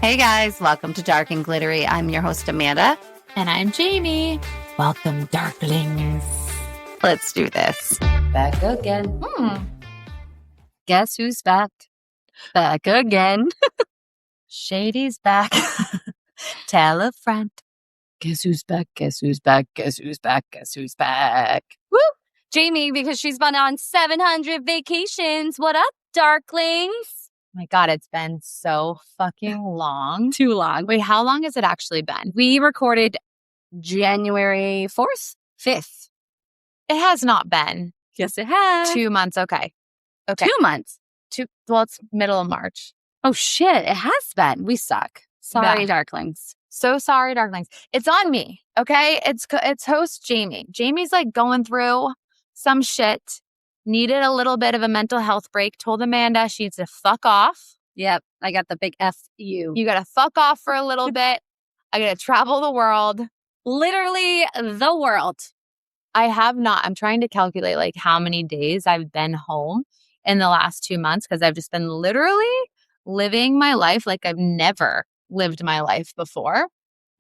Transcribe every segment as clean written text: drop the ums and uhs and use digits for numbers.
Hey guys, welcome to Dark and Glittery. I'm your host, Amanda. And I'm Jamie. Welcome, darklings. Let's do this. Back again. Guess who's back? Back again. Shady's back. Tell a friend. Guess who's back? Guess who's back? Guess who's back? Guess who's back? Woo! Jamie, because she's been on 700 vacations. What up, darklings? My God, it's been so fucking long. Too long. Wait, how long has it actually been? We recorded January 4th, 5th. It has not been. Yes, it has. 2 months. Okay. 2 months. Well, it's middle of March. Oh, shit. It has been. We suck. Sorry, Yeah. darklings. So sorry, darklings. It's on me, okay? It's host Jamie. Jamie's like going through some shit, needed a little bit of a mental health break, told Amanda she needs to fuck off. Yep. I got the big F-U. You got to fuck off for a little bit. I got to travel the world. Literally the world. I have not. I'm trying to calculate like how many days I've been home in the last 2 months because I've just been literally living my life like I've never lived my life before.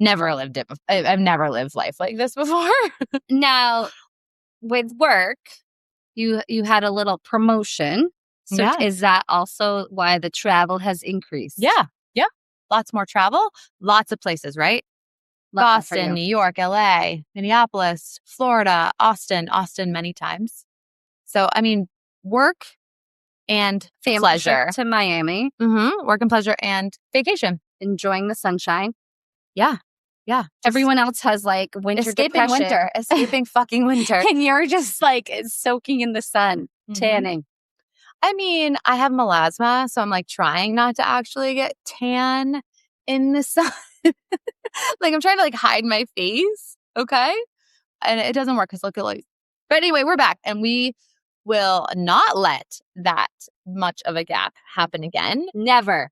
Never lived it. I've never lived life like this before. Now, with work, you had a little promotion. So Yeah. is that also why the travel has increased? Yeah. Lots more travel, lots of places, right? Love that for Boston, you. New York, LA, Minneapolis, Florida, Austin many times. So, I mean, work and Family pleasure. trip to Miami, Work and pleasure and vacation. enjoying the sunshine. Yeah. Everyone else has like winter Escaping depression. winter. Escaping fucking winter. And you're just like soaking in the sun, tanning. I mean, I have melasma, so I'm like trying not to actually get tan in the sun. Like I'm trying to like hide my face, okay? And it doesn't work because look at like. But anyway, we're back, and we will not let that much of a gap happen again. Never.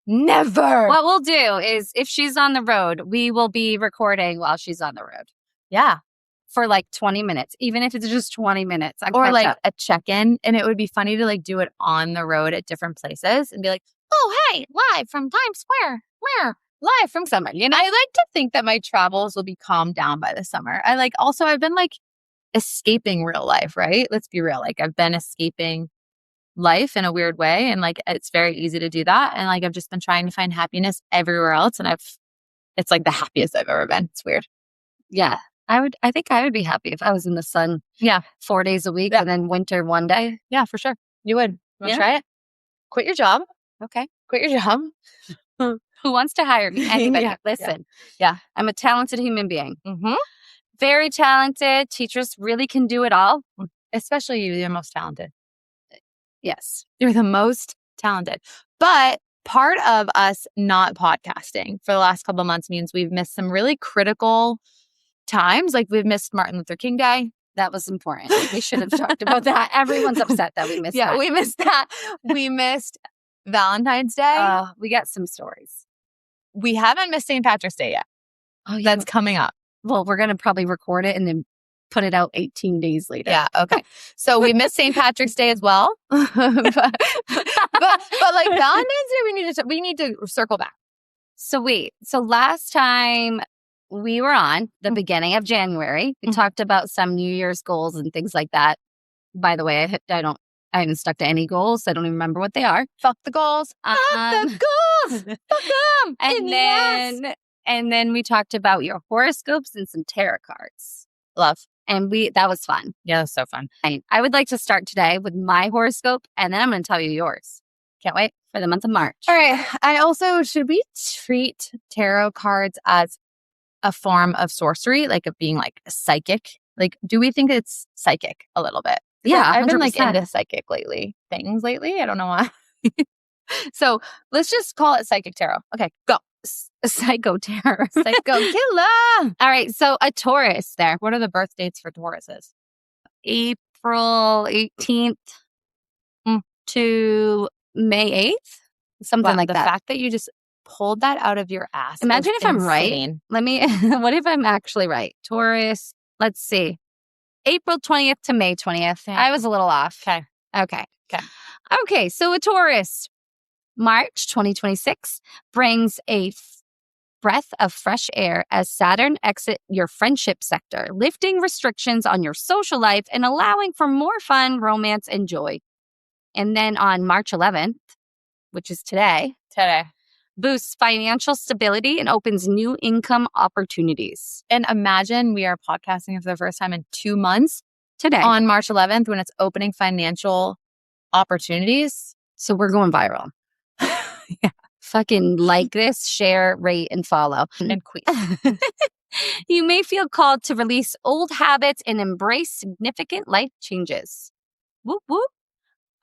What we'll do is if she's on the road, we will be recording while she's on the road Yeah, for like 20 minutes, even if it's just 20 minutes. or like a check-in, and it would be funny to like do it on the road at different places and be like, "Oh, hey, live from Times Square, where?" live from summer. You know, I like to think that my travels will be calmed down by the summer. I've been like escaping real life, right? Let's be real. Like I've been escaping life in a weird way. And like, it's very easy to do that. And like, I've just been trying to find happiness everywhere else. And it's like the happiest I've ever been. It's weird. yeah. I think I would be happy if I was in the sun. Yeah. 4 days a week Yeah. and then winter one day. Yeah, for sure. You would. Want to Yeah. try it? Quit your job. Okay. Quit your job. Who wants to hire me? Anybody. Yeah. Listen. Yeah. I'm a talented human being. Mm-hmm. Very talented. Teachers really can do it all. Especially you. You're most talented. Yes. You're the most talented. But part of us not podcasting for the last couple of months means we've missed some really critical times. Like we've missed Martin Luther King Day. That was important. We should have talked about that. Everyone's upset that we missed that. We missed that. We missed Valentine's Day. We got some stories. We haven't missed St. Patrick's Day yet. Oh, yeah. That's coming up. Well, we're going to probably record it and then put it out 18 days later. Yeah. Okay. So we missed St. Patrick's Day as well. but like Valentine's Day, we need to circle back. So last time we were on the beginning of January, we talked about some New Year's goals and things like that. By the way, I haven't stuck to any goals. I don't even remember what they are. Fuck the goals. Fuck the goals. Fuck them. And then we talked about your horoscopes and some tarot cards. Love. And that was fun. Yeah, that's so fun. I would like to start today with my horoscope, and then I'm going to tell you yours. Can't wait. For the month of March. All right. Should we treat tarot cards as a form of sorcery, like of being like psychic? Like, do we think it's psychic a little bit? Yeah, I've been like 100%. into psychic things lately. I don't know why. So let's just call it psychic tarot. Okay, go. Psycho tarot. Psycho killer. All right. So a Taurus there. What are the birth dates for Tauruses? April 18th to May 8th. Something like the that. fact that you just pulled that out of your ass. Imagine is if I'm right. insane. What if I'm actually right? Taurus, let's see. April 20th to May 20th. Yeah. I was a little off. Okay. Okay. So a Taurus. March 2026 brings a breath of fresh air as Saturn exits your friendship sector, lifting restrictions on your social life and allowing for more fun, romance, and joy. And then on March 11th, which is today, boosts financial stability and opens new income opportunities. And imagine we are podcasting for the first time in 2 months Today. on March 11th when it's opening financial opportunities. So we're going viral. Yeah. Fucking like this, share, rate, and follow. And queen. You may feel called to release old habits and embrace significant life changes. Whoop whoop.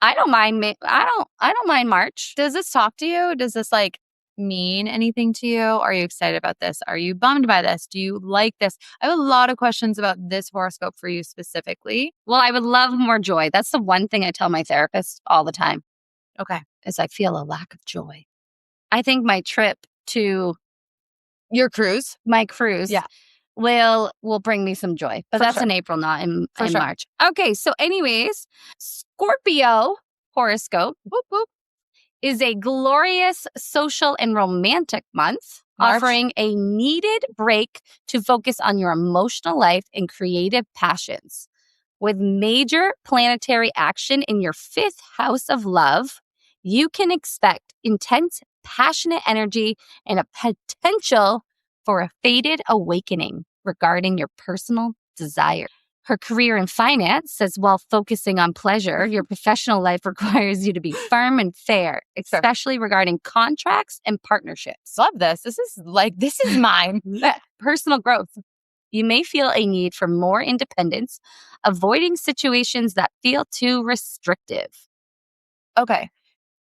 I don't mind. I don't mind March. Does this talk to you? Does this like mean anything to you? Are you excited about this? Are you bummed by this? Do you like this? I have a lot of questions about this horoscope for you specifically. Well, I would love more joy. That's the one thing I tell my therapist all the time. Okay. Is I feel a lack of joy. I think my trip to your cruise, yeah, will bring me some joy. But that's in April, not in March. Okay, so anyways, Scorpio horoscope whoop, whoop, is a glorious social and romantic month, offering a needed break to focus on your emotional life and creative passions. With major planetary action in your 5th house of love, you can expect intense, passionate energy and a potential for a faded awakening regarding your personal desire. Her career in finance says while focusing on pleasure, your professional life requires you to be firm and fair, especially regarding contracts and partnerships. Love this. This is mine. Personal growth. You may feel a need for more independence, avoiding situations that feel too restrictive. Okay.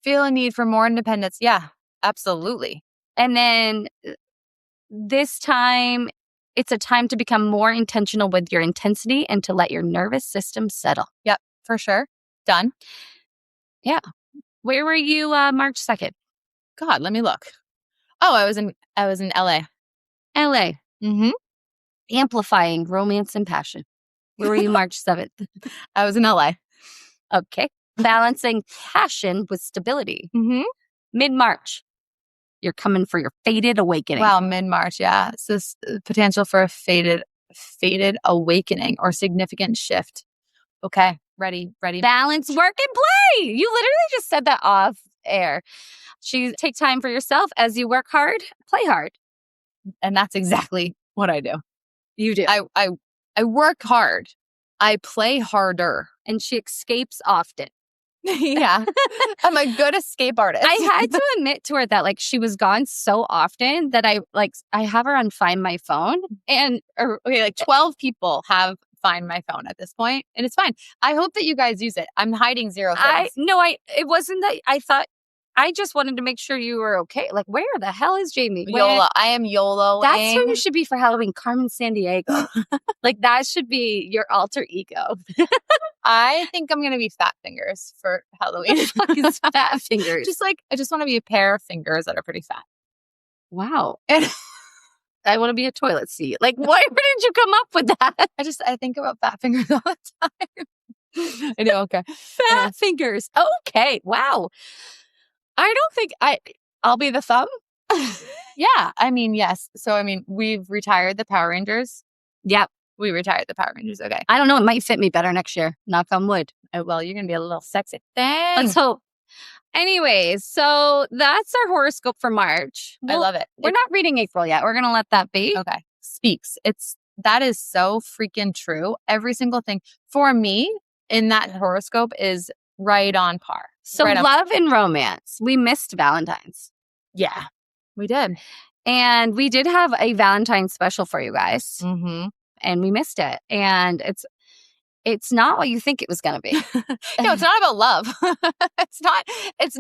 Feel a need for more independence. Yeah, absolutely. And then this time, it's a time to become more intentional with your intensity and to let your nervous system settle. Yep, for sure. Done. Yeah. Where were you March 2nd? God, let me look. Oh, I was in LA. LA. Mm-hmm. Amplifying romance and passion. Where were you March 7th? I was in LA. Okay. Balancing passion with stability. Mm-hmm. Mid-March. You're coming for your faded awakening. Wow, mid-March, yeah. So potential for a faded awakening or significant shift. Okay, ready. Balance, work, and play. You literally just said that off air. Take time for yourself as you work hard, play hard. And that's exactly what I do. You do. I work hard. I play harder. And she escapes often. Yeah. I'm a good escape artist. I had to admit to her that like she was gone so often that I have her on Find My Phone and 12 people have Find My Phone at this point, and it's fine. I hope that you guys use it. I'm hiding 0 things. It wasn't that I thought. I just wanted to make sure you were okay. Like, where the hell is Jamie? YOLO. I am YOLO. That's who you should be for Halloween, Carmen Sandiego. Like, that should be your alter ego. I think I'm going to be Fat Fingers for Halloween. What the fuck is Fat Fingers? I just want to be a pair of fingers that are pretty fat. Wow. And I want to be a toilet seat. Like, where did you come up with that? I think about Fat Fingers all the time. I know, okay. Fat Fingers. Okay, wow. I don't think I'll be the thumb. Yeah, I mean, yes. So, I mean, we've retired the Power Rangers. Yep. We retired the Power Rangers. Okay. I don't know. It might fit me better next year. Knock on wood. Oh, well, you're going to be a little sexy thing. Let's hope. Anyways, so that's our horoscope for March. I love it. We're not reading April yet. We're going to let that be. Okay. Speaks. That is so freaking true. Every single thing for me in that horoscope is right on par. So love and romance. We missed Valentine's. Yeah, we did. And we did have a Valentine's special for you guys. Mm-hmm. And we missed it. And it's not what you think it was going to be. No, it's not about love. It's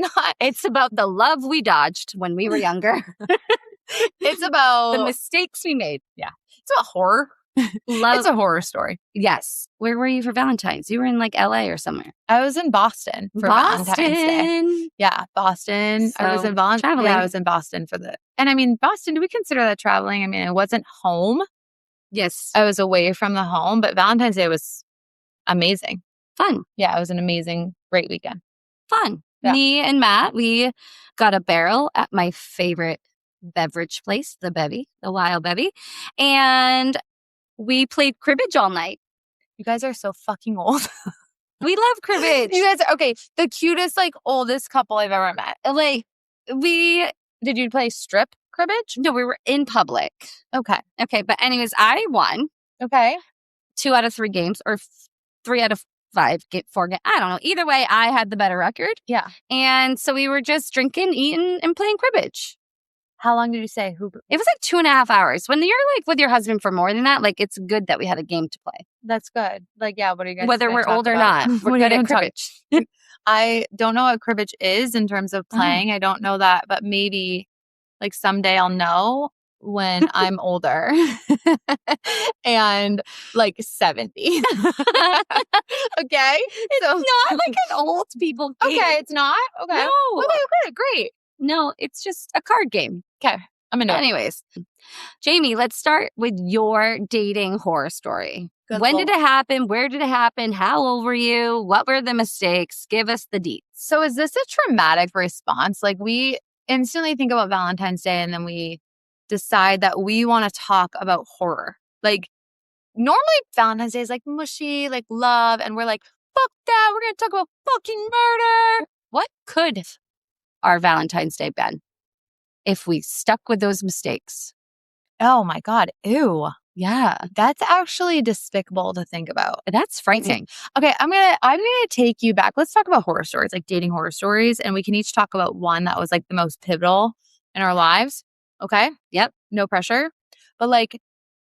not. It's about the love we dodged when we were younger. It's about the mistakes we made. Yeah. It's about horror. It's a horror story. Yes. Where were you for Valentine's? You were in like LA or somewhere. I was in Boston for Valentine's Day. Yeah, Boston. So, I was in Boston. Yeah, I was in Boston and I mean, Boston, do we consider that traveling? I mean, it wasn't home. Yes. I was away from the home, but Valentine's Day was amazing. Fun. Yeah, it was an amazing, great weekend. Fun. Yeah. Me and Matt, we got a barrel at my favorite beverage place, the Bevy, the Wild Bevy. And we played cribbage all night. You guys are so fucking old. We love cribbage. You guys are, okay, the cutest, like, oldest couple I've ever met. Like, Did you play strip cribbage? no, we were in public. Okay. Okay, but anyways, I won Okay. 2 out of 3 games or 3 out of 5, 4 games. I don't know. Either way, I had the better record. Yeah. And so we were just drinking, eating, and playing cribbage. How long did you say? It was like 2.5 hours. When you're like with your husband for more than that, like it's good that we had a game to play. That's good. Like, yeah, what are you guys Whether gonna we're talk old or about? not, we're What are good you at gonna talk- cribbage. I don't know what cribbage is in terms of playing. I don't know that, but maybe like someday I'll know when I'm older and like 70. Okay. It's not like an old people game. Okay, it's not? Okay. No. Okay, great. No, it's just a card game. Okay. I'm into it. Anyways, Jamie, let's start with your dating horror story. Good When Lord. did it happen? Where did it happen? How old were you? What were the mistakes? Give us the deets. So is this a traumatic response? Like we instantly think about Valentine's Day and then we decide that we want to talk about horror. Like normally Valentine's Day is like mushy, like love. And we're like, fuck that. We're going to talk about fucking murder. What could our Valentine's Day been if we stuck with those mistakes? Oh my God. Ew. Yeah, That's actually despicable to think about. that's frightening. Okay, I'm gonna take you back. Let's talk about horror stories, like dating horror stories, and we can each talk about one that was like the most pivotal in our lives. Okay? Yep. No pressure. But like,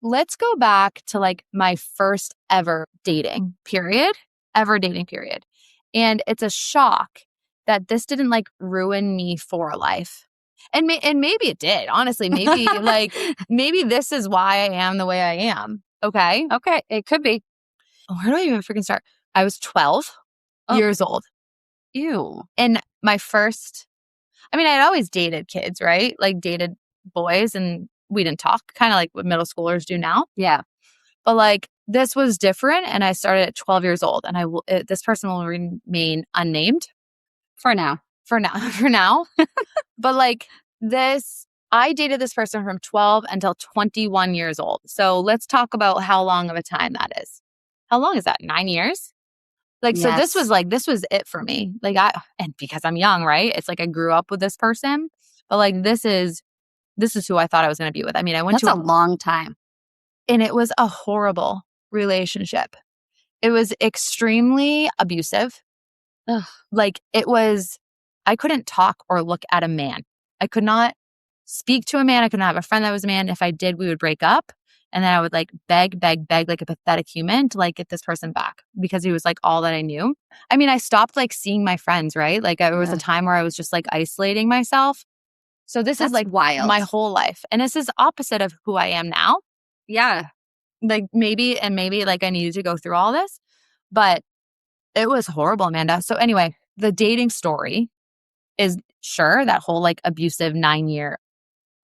let's go back to like my first ever dating period. And it's a shock that this didn't like ruin me for life. And maybe it did. Honestly, maybe like maybe this is why I am the way I am. Okay? Okay, it could be. Where do I even freaking start? I was 12 years old. Ew. And my first, I mean, I'd always dated kids, right? Like dated boys and we didn't talk, kind of like what middle schoolers do now. Yeah. But like this was different. And I started at 12 years old and this person will remain unnamed For now. for now. But like I dated this person from 12 until 21 years old. So let's talk about how long of a time that is. How long is that? 9 years? Like, so this was it for me. Like and because I'm young, right? It's like I grew up with this person, but like, this is who I thought I was going to be with. I mean, I went That's a long time. and it was a horrible relationship. It was extremely abusive. Ugh. Like I couldn't talk or look at a man. I could not speak to a man. I could not have a friend that was a man. If I did, we would break up. And then I would like beg like a pathetic human to like get this person back because he was like all that I knew. I mean, I stopped like seeing my friends, right? Like there was a time where I was just like isolating myself. So this is like wild. My whole life. And this is opposite of who I am now. Yeah. Like maybe like I needed to go through all this, but it was horrible, Amanda. So anyway, the dating story is sure that whole like abusive 9-year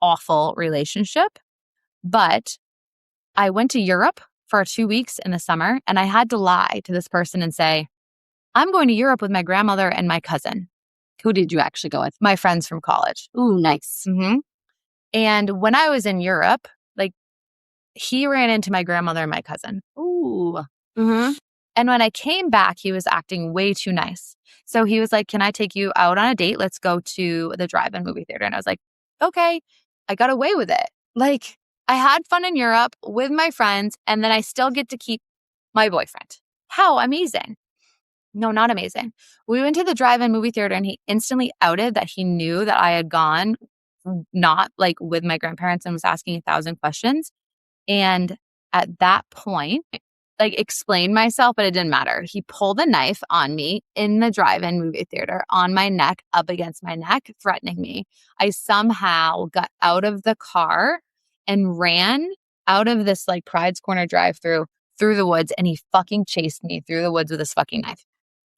awful relationship. But I went to Europe for 2 weeks in the summer and I had to lie to this person and say, I'm going to Europe with my grandmother and my cousin. Who did you actually go with? My friends from college. Ooh, nice. Mm-hmm. And when I was in Europe, like he ran into my grandmother and my cousin. Ooh. Mm-hmm. And when I came back, he was acting way too nice. So he was like, can I take you out on a date? Let's go to the drive-in movie theater. And I was like, okay. I got away with it. Like I had fun in Europe with my friends and then I still get to keep my boyfriend. How amazing. No, not amazing. We went to the drive-in movie theater and he instantly outed that he knew that I had gone not like with my grandparents and was asking 1,000 questions. And at that point, like explained myself, but it didn't matter. He pulled a knife on me in the drive-in movie theater on my neck, up against my neck, threatening me. I somehow got out of the car and ran out of this like Pride's Corner drive-through through the woods, and he fucking chased me through the woods with his fucking knife.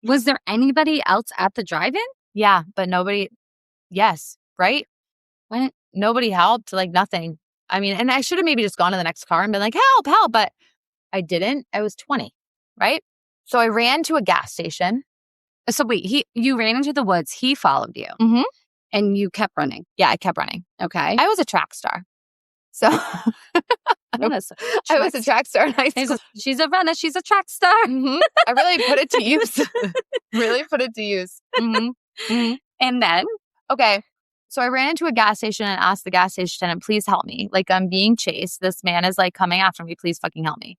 Was there anybody else at the drive-in? Yeah, but nobody. Yes, right? What? Nobody helped. Like nothing. I mean, and I should have maybe just gone to the next car and been like, help, but I didn't. I was 20, right? So I ran to a gas station So wait, you ran into the woods. He followed you, Mm-hmm. and you kept running. Yeah, I kept running. Okay. I was a track star. So What is I was a track star in high school. She's a runner. She's a track star. Mm-hmm. I really put it to use. Really put it to use. Mm-hmm. Mm-hmm. And then? Okay. So I ran into a gas station and asked the gas station attendant, please help me. Like, I'm being chased. This man is like coming after me. Please fucking help me.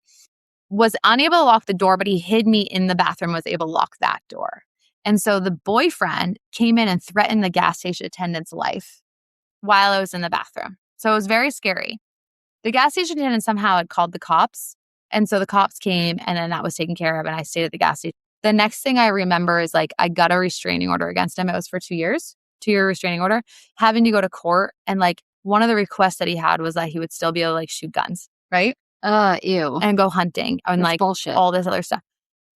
Was unable to lock the door, but he hid me in the bathroom, was able to lock that door. And so the boyfriend came in and threatened the gas station attendant's life while I was in the bathroom. So it was very scary. The gas station attendant somehow had called the cops. And so the cops came and then that was taken care of. And I stayed at the gas station. The next thing I remember is like I got a restraining order against him. It was for 2 years, 2-year restraining order, having to go to court. And like one of the requests that he had was that he would still be able to like shoot guns, right? Ew. And go hunting and That's like bullshit. all this other stuff.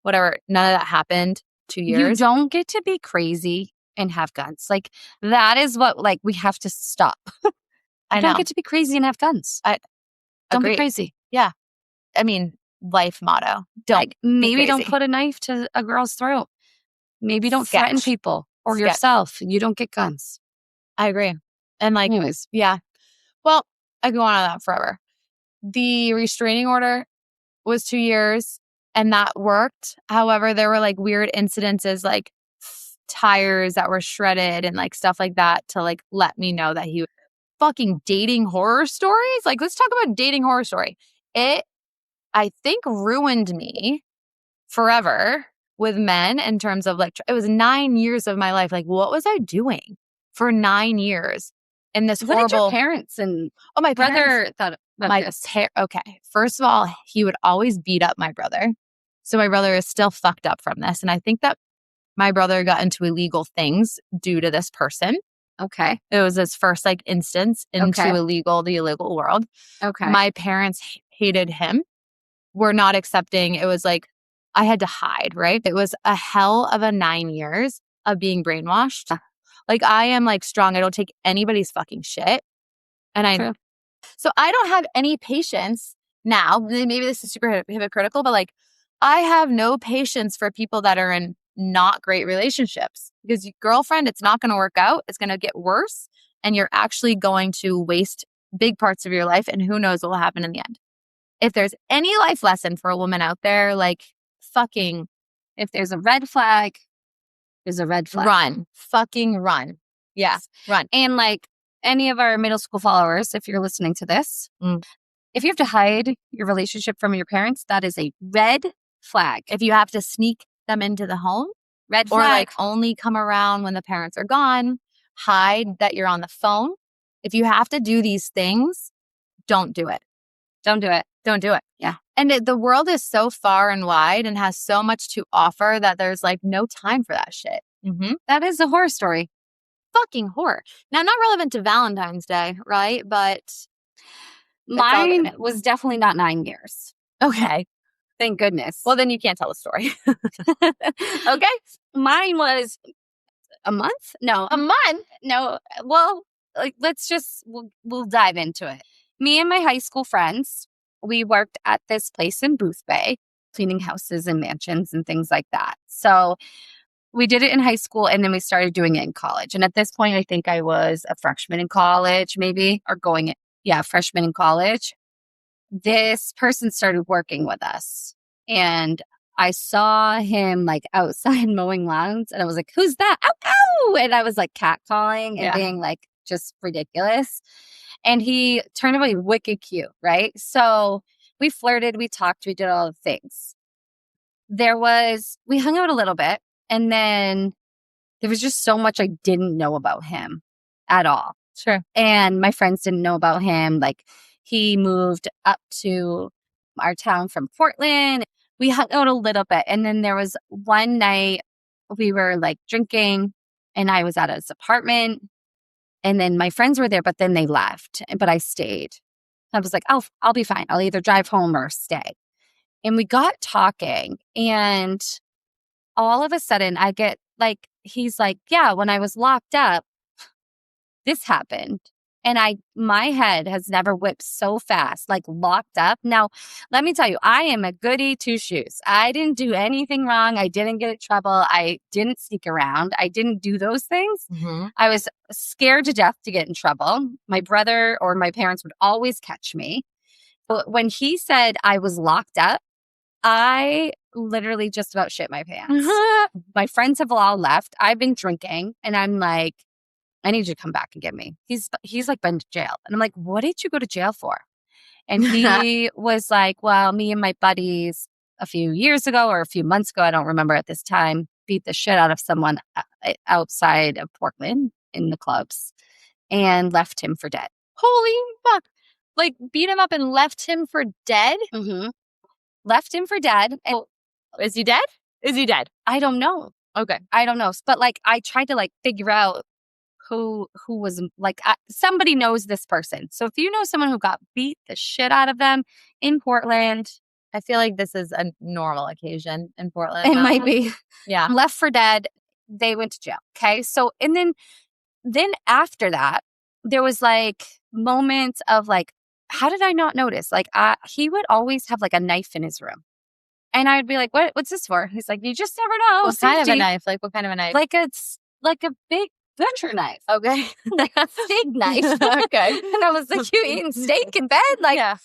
Whatever. None of that happened. 2 years. You don't get to be crazy and have guns. Like that is what like we have to stop. I don't know. get to be crazy and have guns. Don't be Agreed. crazy. Yeah. I mean, life motto. Don't Like, maybe be don't crazy. put a knife to a girl's throat. Maybe don't threaten Sketch. people or Sketch. yourself. You don't get guns. I agree. And like, Anyways, yeah. Well, I could go on that forever. The restraining order was 2 years and that worked. However, there were like weird incidences like tires that were shredded and like stuff like that to like let me know that he was fucking dating horror stories. Like, let's talk about dating horror story. It, I think, ruined me forever with men in terms of like, it was 9 years of my life. Like, what was I doing for 9 years in this what horrible... did your parents and my brother parents, thought about this? Okay. First of all, he would always beat up my brother. So my brother is still fucked up from this. And I think that my brother got into illegal things due to this person. Okay. It was his first like instance into the illegal world. Okay. My parents hated him. Were not accepting. It was like I had to hide, right? It was a hell of a 9 years of being brainwashed. Like I am like strong. I don't take anybody's fucking shit. And so I don't have any patience now. Maybe this is super hypocritical, but like I have no patience for people that are in not great relationships because girlfriend, it's not going to work out. It's going to get worse and you're actually going to waste big parts of your life and who knows what will happen in the end. If there's any life lesson for a woman out there, like fucking... If there's a red flag, there's a red flag. Run. Fucking run. Yeah, run. And like any of our middle school followers, if you're listening to this, if you have to hide your relationship from your parents, that is a red flag. If you have to sneak them into the home, red flag. Or like only come around when the parents are gone, hide that you're on the phone. If you have to do these things, don't do it. Don't do it. Don't do it. Yeah. And the world is so far and wide and has so much to offer that there's like no time for that shit. That is a horror story. Fucking horror. Now, not relevant to Valentine's Day, right? But mine was definitely not 9 years. Okay. Thank goodness. Well, then you can't tell the story. Okay. Mine was a month? No. A month? No. Well, like we'll dive into it. Me and my high school friends, we worked at this place in Booth Bay, cleaning houses and mansions and things like that. So we did it in high school and then we started doing it in college. And at this point, I think I was a freshman in college, maybe, or freshman in college. This person started working with us and I saw him like outside mowing lawns and I was like, who's that? Ow, ow! And I was like catcalling and being like just ridiculous. And he turned out to be wicked cute, right? So we flirted, we talked, we did all the things. We hung out a little bit and then there was just so much I didn't know about him at all. Sure. And my friends didn't know about him. Like he moved up to our town from Portland. We hung out a little bit. And then there was one night we were like drinking and I was at his apartment. And then my friends were there, but then they left. But I stayed. I was like, I'll be fine. I'll either drive home or stay. And we got talking. And all of a sudden, I get like, he's like, yeah, when I was locked up, this happened. And my head has never whipped so fast, like locked up. Now, let me tell you, I am a goody two shoes. I didn't do anything wrong. I didn't get in trouble. I didn't sneak around. I didn't do those things. Mm-hmm. I was scared to death to get in trouble. My brother or my parents would always catch me. But when he said I was locked up, I literally just about shit my pants. My friends have all left. I've been drinking and I'm like, I need you to come back and get me. He's like been to jail. And I'm like, what did you go to jail for? And he was like, well, me and my buddies a few years ago or a few months ago, I don't remember at this time, beat the shit out of someone outside of Portland in the clubs and left him for dead. Holy fuck. Like beat him up and left him for dead? Mm-hmm. Left him for dead. And is he dead? Is he dead? I don't know. Okay. I don't know. But like, I tried to like figure out who was like, somebody knows this person. So if you know someone who got beat the shit out of them in Portland, I feel like this is a normal occasion in Portland. It might be. Yeah. Left for dead. They went to jail. Okay. So, and then after that, there was like moments of like, how did I not notice? Like, he would always have like a knife in his room. And I'd be like, what's this for? He's like, you just never know. What kind of a knife? Like, what kind of a knife? Like, it's like a big butcher knife. Okay. Like a steak knife. Okay. And I was like, you eating steak in bed? Like, yeah.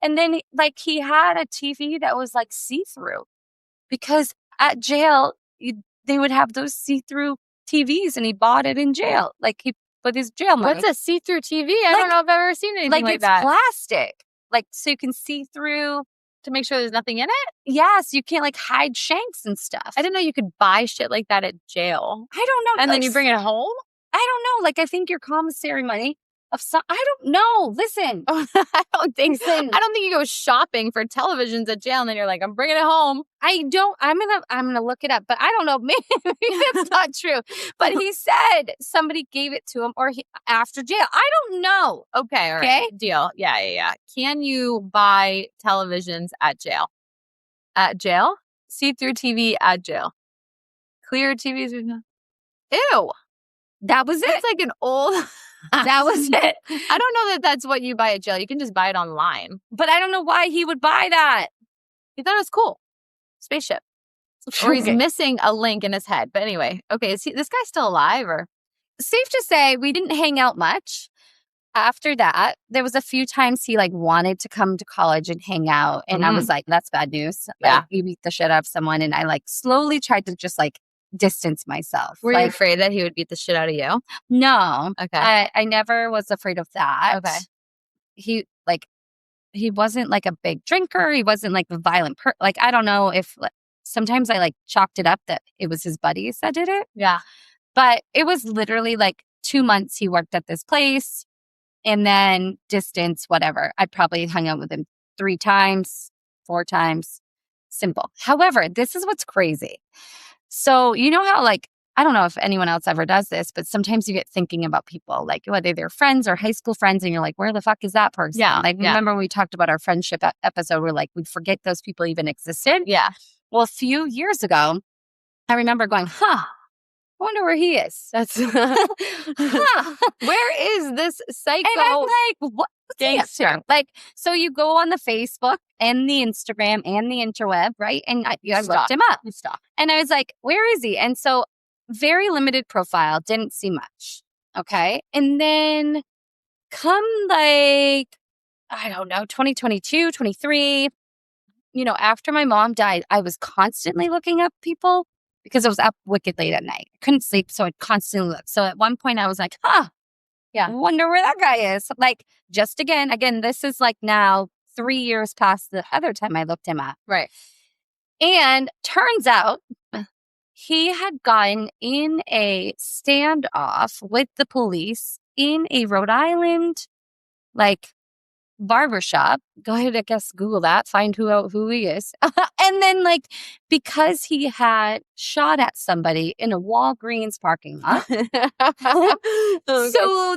And then like he had a TV that was like see-through because at jail, they would have those see-through TVs and he bought it in jail. Like he put his jail money. What's a see-through TV? I don't know if I've ever seen anything like it's that. Plastic. Like, so you can see through. To make sure there's nothing in it? Yes, you can't like hide shanks and stuff. I didn't know you could buy shit like that at jail. I don't know. And then you bring it home? I don't know. Like, I think your commissary money of some, I don't know. Listen. I don't think you go shopping for televisions at jail and then you're like, I'm bringing it home. I'm gonna look it up, but I don't know. Maybe that's not true. But he said somebody gave it to him after jail. I don't know. Okay, all right. Okay? Deal. Yeah. Can you buy televisions at jail? At jail? See-through TV at jail. Clear TVs? Ew. That was it. It's like an old... That was it. I don't know that that's what you buy at jail. You can just buy it online. But I don't know why he would buy that. He thought it was cool. Spaceship. Or he's missing a link in his head. But anyway, okay, is this guy still alive? Or safe to say, we didn't hang out much. After that, there was a few times he like wanted to come to college and hang out. And I was like, that's bad news. Yeah. Like, you beat the shit out of someone. And I like slowly tried to just like distance myself. Were you afraid that he would beat the shit out of you? No. Okay. I never was afraid of that. Okay. He wasn't like a big drinker. He wasn't like a violent like, I don't know if sometimes I like chalked it up that it was his buddies that did it. Yeah. But it was literally like 2 months he worked at this place and then distance, whatever. I probably hung out with him 3 times, 4 times. Simple. However, this is what's crazy. So, you know how like, I don't know if anyone else ever does this, but sometimes you get thinking about people, like whether they're friends or high school friends, and you're like, where the fuck is that person? Yeah. Like, remember when we talked about our friendship episode, we're like, we'd forget those people even existed? Yeah. Well, a few years ago, I remember going, I wonder where he is. That's where is this psycho? And I'm like, what? Gangster. Like, so you go on the Facebook and the Instagram and the interweb, right? And I looked him up. You stop. And I was like, where is he? And so very limited profile, didn't see much. Okay. And then come like, I don't know, 2022, 23, after my mom died, I was constantly looking up people because I was up wicked late at night. I couldn't sleep. So I'd constantly look. So at one point I was like, yeah, wonder where that guy is. Like, just again, this is like now 3 years past the other time I looked him up. Right. And turns out he had gotten in a standoff with the police in a Rhode Island, like, barbershop. Go ahead, I guess, Google that, find who he is. And then, like, because he had shot at somebody in a Walgreens parking lot. So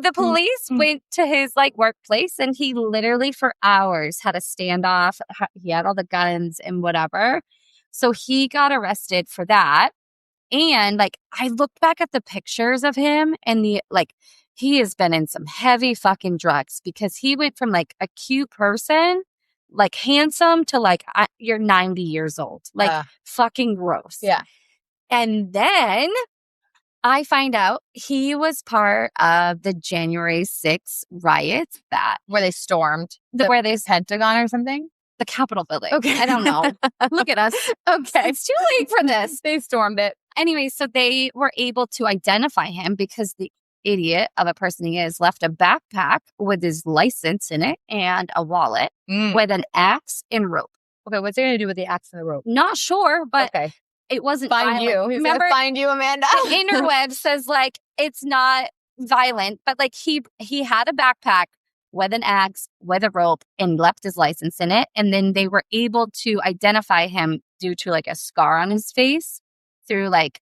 the police went to his, like, workplace, and he literally for hours had a standoff. He had all the guns and whatever. So he got arrested for that. And like, I looked back at the pictures of him and the like, he has been in some heavy fucking drugs because he went from like a cute person, like handsome, to like, you're 90 years old. Like fucking gross. Yeah. And then I find out he was part of the January 6th riots where they stormed where they Pentagon or something. The Capitol building. Okay. I don't know. Look at us. Okay. It's too late for this. They stormed it. Anyway, so they were able to identify him because the idiot of a person he is left a backpack with his license in it and a wallet with an axe and rope. Okay, what's he going to do with the axe and the rope? Not sure, but okay. It wasn't find violent. you. He's going to find you, Amanda. The interweb says like it's not violent, but like he had a backpack with an axe, with a rope, and left his license in it. And then they were able to identify him due to like a scar on his face through like,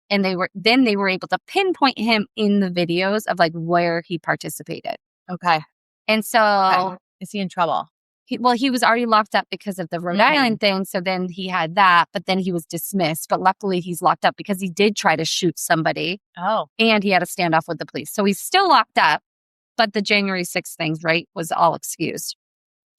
and they were able to pinpoint him in the videos of like where he participated. Okay. And so is he in trouble? He was already locked up because of the Rhode Island thing. So then he had that, but then he was dismissed. But luckily he's locked up because he did try to shoot somebody. Oh. And he had a standoff with the police. So he's still locked up. But the January 6th things, right, was all excused.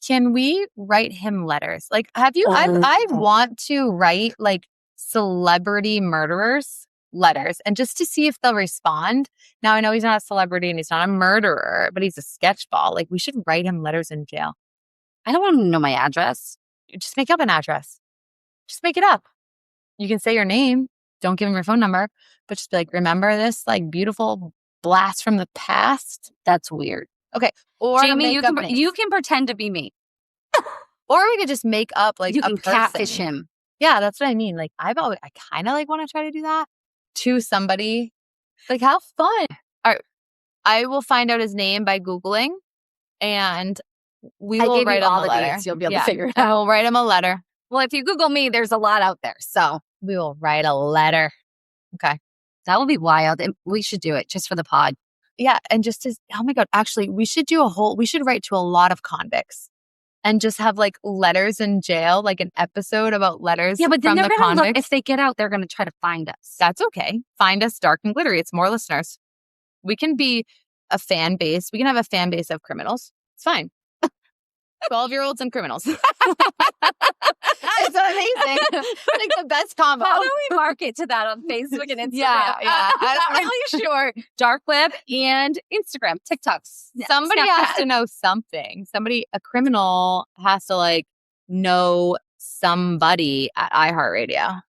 Can we write him letters? Like, have you, I want to write like celebrity murderers letters and just to see if they'll respond. Now, I know he's not a celebrity and he's not a murderer, but he's a sketchball. Like, we should write him letters in jail. I don't want to know my address. Just make up an address. Just make it up. You can say your name. Don't give him your phone number, but just be like, remember this like beautiful blast from the past? That's weird. Okay. Or Jamie, you can pretend to be me. Or we could just make up like you a can person. Catfish him. Yeah, that's what I mean. Like I kind of like want to try to do that to somebody. Like how fun. All right. I will find out his name by Googling and we will write him a letter. You'll be able to figure it out. I will write him a letter. Well, if you Google me, there's a lot out there. So we will write a letter. Okay. That would be wild. And we should do it just for the pod. Yeah. And just to, oh my God, actually, we should write to a lot of convicts and just have like letters in jail, like an episode about letters. Yeah, but then from they're the going to look, convicts. if they get out, they're going to try to find us. That's okay. Find us dark and glittery. It's more listeners. We can be a fan base. We can have a fan base of criminals. It's fine. 12-year-olds and criminals. It's amazing. Like the best combo. How do we market to that on Facebook and Instagram? Yeah. I'm not really sure. Dark web and Instagram, TikToks. Somebody has to know something. A criminal has to like know somebody at iHeartRadio.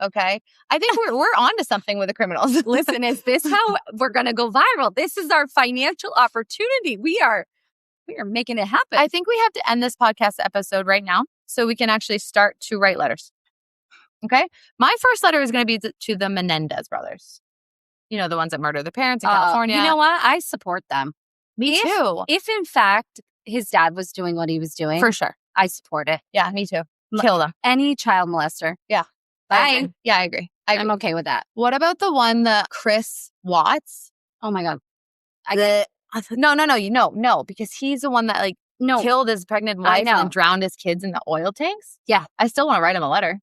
Okay. I think we're on to something with the criminals. Listen, is this how we're going to go viral? This is our financial opportunity. We are making it happen. I think we have to end this podcast episode right now so we can actually start to write letters. Okay? My first letter is going to be to the Menendez brothers. You know, the ones that murdered their parents in California. You know what? I support them. Me too. If in fact his dad was doing what he was doing. For sure. I support it. Yeah, me too. Kill them. Any child molester. Yeah. Bye. I agree. I'm okay with that. What about the one, the Chris Watts? Oh my God. No, because he's the one that like killed his pregnant wife and drowned his kids in the oil tanks. Yeah. I still want to write him a letter.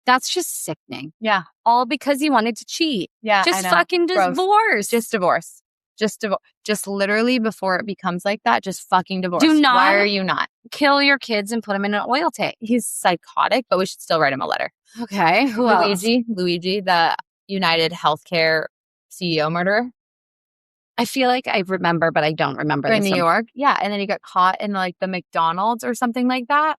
That's just sickening. Yeah. All because he wanted to cheat. Yeah. Just fucking divorce. Just divorce. Just literally before it becomes like that, just fucking divorce. Do not. Why are you not? Kill your kids and put them in an oil tank. He's psychotic, but we should still write him a letter. Okay. Who else? Luigi, the United Healthcare CEO murderer. I feel like I remember, but I don't remember. In New York. Yeah. And then he got caught in like the McDonald's or something like that.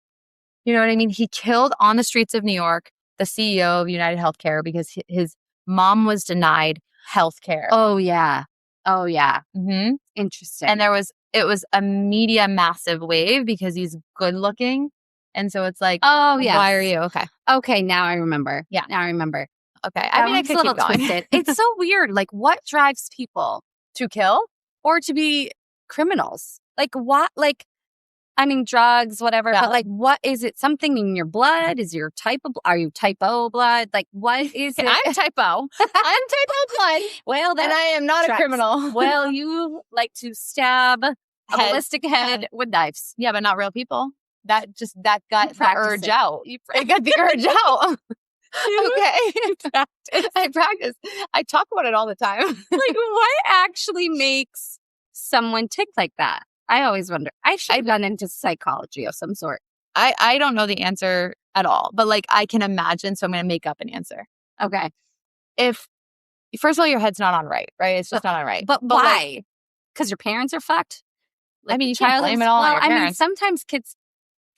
You know what I mean? He killed on the streets of New York the CEO of United Healthcare because his mom was denied healthcare. Oh, yeah. Mm-hmm. Interesting. And it was a media massive wave because he's good looking. And so it's like, oh, yeah. Why are you? Okay. Now I remember. Yeah. Now I remember. Okay. I mean, I could keep going. Twisted. It's so weird. Like, what drives people to kill or to be criminals? Like, what? Like, I mean, drugs, whatever. Yeah. But like, what is it? Something in your blood? Are you type O blood? Like, what is it? I'm type O. I'm type O blood. Well, then and I am not a criminal. Well, you like to stab a ballistic head with knives. Yeah, but not real people. That got the urge out. It got the urge out. Okay. I practice. I talk about it all the time. Like, what actually makes someone tick like that? I always wonder. I should have gone into psychology of some sort. I don't know the answer at all, but like I can imagine, so I'm going to make up an answer. Okay. If, first of all, your head's not on right? It's just not on right. But why? Because your parents are fucked? Like, I mean, you can't blame it all on your parents. I mean, sometimes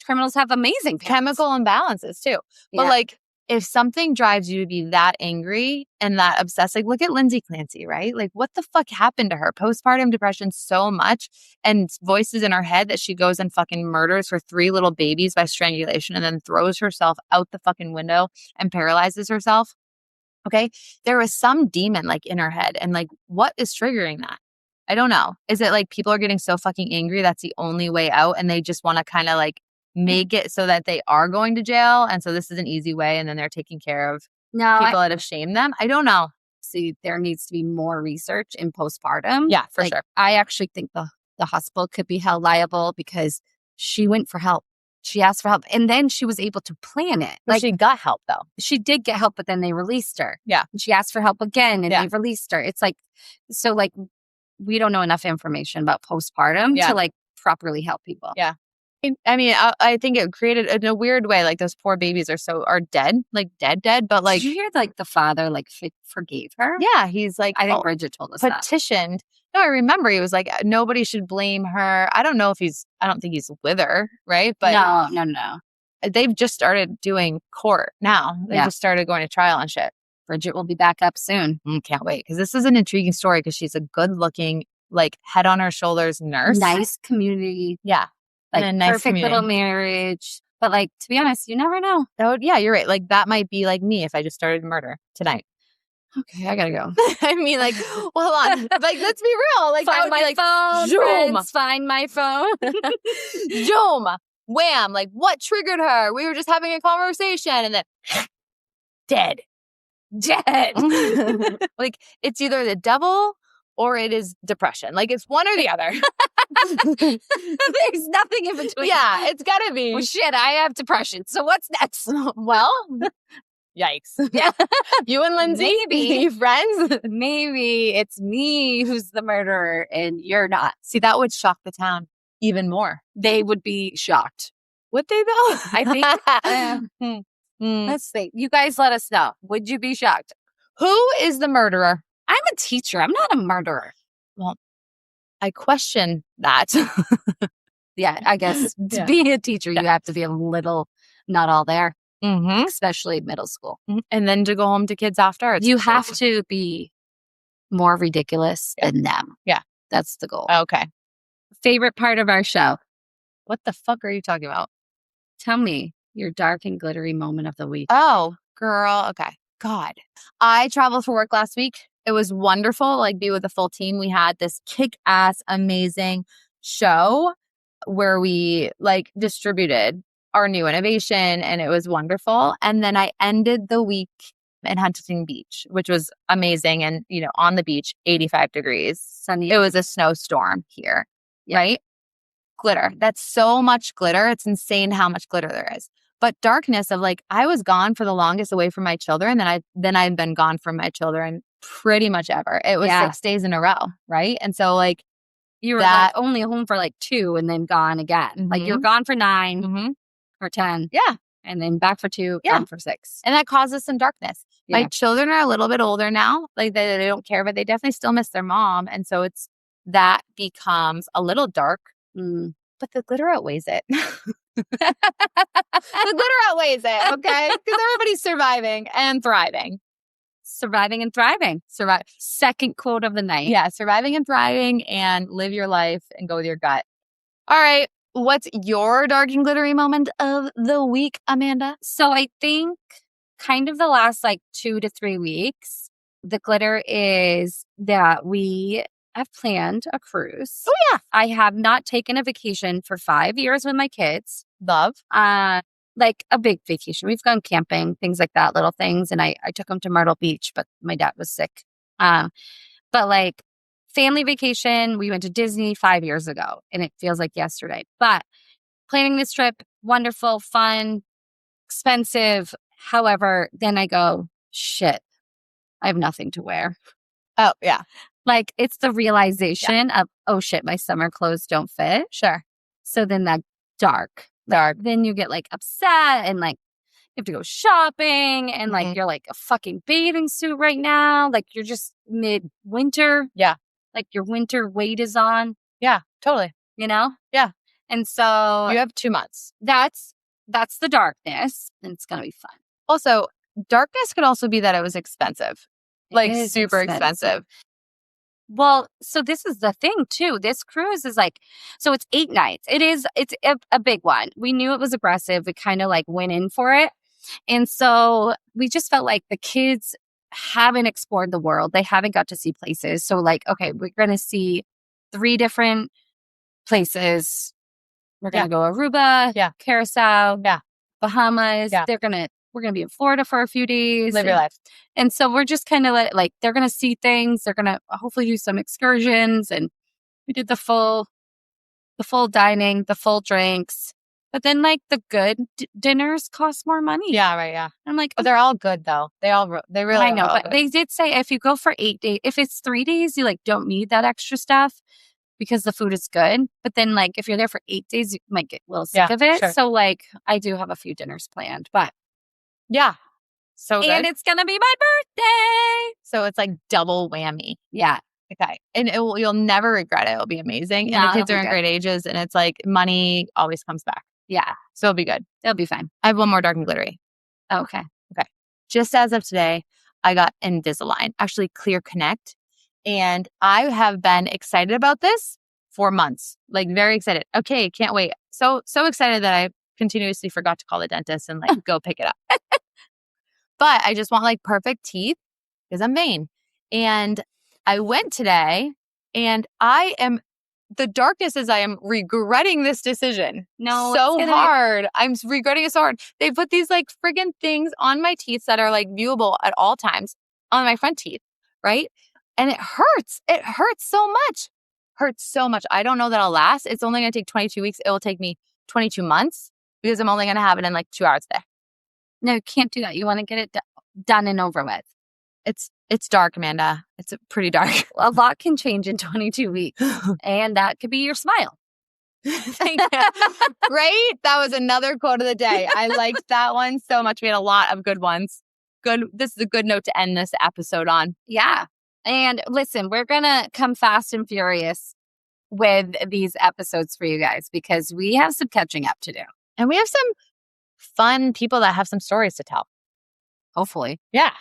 criminals have amazing parents. Chemical imbalances too. But like, if something drives you to be that angry and that obsessed, like look at Lindsay Clancy, right? Like what the fuck happened to her? Postpartum depression so much and voices in her head that she goes and fucking murders her 3 little babies by strangulation and then throws herself out the fucking window and paralyzes herself. Okay. There was some demon like in her head. And like, what is triggering that? I don't know. Is it like people are getting so fucking angry that's the only way out and they just want to kind of like make it so that they are going to jail, and so this is an easy way, and then they're taking care of people that have shamed them? I don't know. See, there needs to be more research in postpartum. Yeah, for sure. I actually think the hospital could be held liable because she went for help. She asked for help, and then she was able to plan it. Like she got help, though. She did get help, but then they released her. Yeah. And she asked for help again, and they released her. It's like, so like, we don't know enough information about postpartum to like properly help people. Yeah. I mean, I think it created in a weird way, like those poor babies are dead, like dead. But like, did you hear like the father like forgave her? Yeah, he's like, I think Bridget told us petitioned. No, I remember he was like, nobody should blame her. I don't think he's with her, right? But no. They've just started doing court now. They just started going to trial and shit. Bridget will be back up soon. Can't wait, because this is an intriguing story because she's a good-looking, like head on her shoulders nurse, nice community. Yeah. Like a nice perfect community. little marriage. But like, to be honest, you never know. Yeah, you're right. Like that might be like me if I just started murder tonight. Okay, I gotta go. I mean, like, well, hold on. Like, let's be real. Like, find my phone. Zoom. Friends, find my phone. Zoom. Wham. Like, what triggered her? We were just having a conversation and then dead. Like, it's either the devil or it is depression. Like, it's one or the other. There's nothing in between. Yeah, it's gotta be. Well, shit, I have depression. So what's next? Well, yikes. Yeah. You and Lindsay? Maybe. Friends? Maybe it's me who's the murderer and you're not. See, that would shock the town even more. They would be shocked. Would they, though? I think. Let's see. You guys let us know. Would you be shocked? Who is the murderer? I'm a teacher. I'm not a murderer. Well, I question that. Yeah, I guess to be a teacher, you have to be a little not all there, especially middle school. And then to go home to kids after. You have to be more ridiculous than them. Yeah. That's the goal. Okay. Favorite part of our show? What the fuck are you talking about? Tell me your dark and glittery moment of the week. Oh, girl. Okay. God. I traveled for work last week. It was wonderful, like be with a full team. We had this kick-ass, amazing show where we like distributed our new innovation and it was wonderful. And then I ended the week in Huntington Beach, which was amazing. And, you know, on the beach, 85 degrees. Sunny. It was a snowstorm here, right? Glitter. That's so much glitter. It's insane how much glitter there is. But darkness of like, I was gone for the longest away from my children. Then I've been gone from my children pretty much ever. It was 6 days in a row, right? And so like, you were like only home for like 2 and then gone again. Like you're gone for 9 or 10. Yeah. And then back for 2, gone for 6. And that causes some darkness. Yeah. My children are a little bit older now. Like they don't care, but they definitely still miss their mom. And so that becomes a little dark. But the glitter outweighs it. The glitter outweighs it, okay? Because everybody's surviving and thriving. Surviving and thriving. Second quote of the night. Yeah, surviving and thriving and live your life and go with your gut. All right. What's your dark and glittery moment of the week, Amanda? So I think kind of the last like 2 to 3 weeks, the glitter is that we have planned a cruise. Oh, yeah. I have not taken a vacation for 5 years with my kids. Love. Like a big vacation. We've gone camping, things like that, little things. And I took them to Myrtle Beach, but my dad was sick. But like family vacation, we went to Disney 5 years ago and it feels like yesterday. But planning this trip, wonderful, fun, expensive, However, then I go, shit, I have nothing to wear. Oh, yeah. Like, it's the realization of, oh shit, my summer clothes don't fit. Sure. So then that dark. Then you get like upset and like you have to go shopping and like you're like a fucking bathing suit right now. Like you're just mid-winter. Yeah. Like your winter weight is on. Yeah, totally. You know? Yeah. And so you have 2 months. That's the darkness. And it's gonna be fun. Also, darkness could also be that it was expensive. Like super expensive. Well, so this is the thing too. This cruise is like, so it's 8 nights. It's a big one. We knew it was aggressive. We kind of like went in for it. And so we just felt like the kids haven't explored the world. They haven't got to see places. So like, okay, we're going to see 3 different places. We're going to go Aruba, Curacao, Bahamas. Yeah. We're going to be in Florida for a few days. Live your life. And so we're just kind of like, they're going to see things. They're going to hopefully do some excursions. And we did the full dining, the full drinks. But then like the good dinners cost more money. Yeah, right, yeah. I'm like, but they're all good though. They really I know, but good. they did say if you go for 8 days, if it's 3 days, you like don't need that extra stuff because the food is good. But then like if you're there for 8 days, you might get a little sick of it. Sure. So like I do have a few dinners planned, but yeah. So good. And it's going to be my birthday. So it's like double whammy. Yeah. Okay. And you'll never regret it. It'll be amazing. Yeah, and the kids are in great ages and it's like money always comes back. Yeah. So it'll be good. It'll be fine. I have one more dark and glittery. Oh, okay. Just as of today, I got Invisalign, actually Clear Connect. And I have been excited about this for months, like very excited. Okay. Can't wait. So excited that I continuously forgot to call the dentist and like go pick it up. But I just want like perfect teeth because I'm vain. And I went today and the darkness is I am regretting this decision. No, so hard. I'm regretting it so hard. They put these like friggin' things on my teeth that are like viewable at all times on my front teeth, right? And it hurts. It hurts so much. Hurts so much. I don't know that I'll last. It's only going to take 22 weeks. It will take me 22 months because I'm only going to have it in like 2 hours a day. No, you can't do that. You want to get it done and over with. It's dark, Amanda. It's pretty dark. A lot can change in 22 weeks. And that could be your smile. Right? That was another quote of the day. I liked that one so much. We had a lot of good ones. Good. This is a good note to end this episode on. Yeah. And listen, we're going to come fast and furious with these episodes for you guys because we have some catching up to do. And we have some fun people that have some stories to tell. Hopefully. Yeah.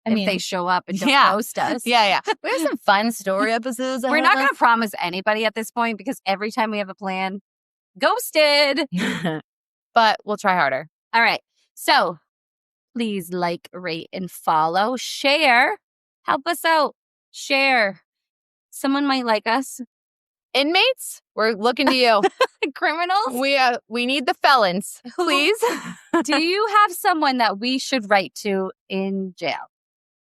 If they show up and don't ghost us. Yeah. We have some fun story episodes. We're not going to promise anybody at this point because every time we have a plan, ghosted. But we'll try harder. All right. So please like, rate, and follow. Share. Help us out. Share. Someone might like us. Inmates, we're looking to you. Criminals? We need the felons, please. Do you have someone that we should write to in jail?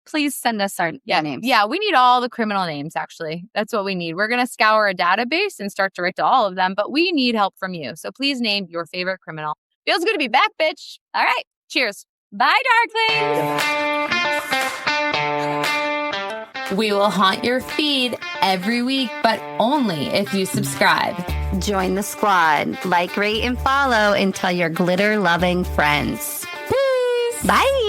Please send us our names. Yeah, we need all the criminal names, actually. That's what we need. We're going to scour a database and start to write to all of them, but we need help from you. So please name your favorite criminal. Feels good to be back, bitch. All right. Cheers. Bye, darklings. We will haunt your feed every week, but only if you subscribe. Join the squad. Like, rate, and follow and tell your glitter-loving friends. Peace. Bye.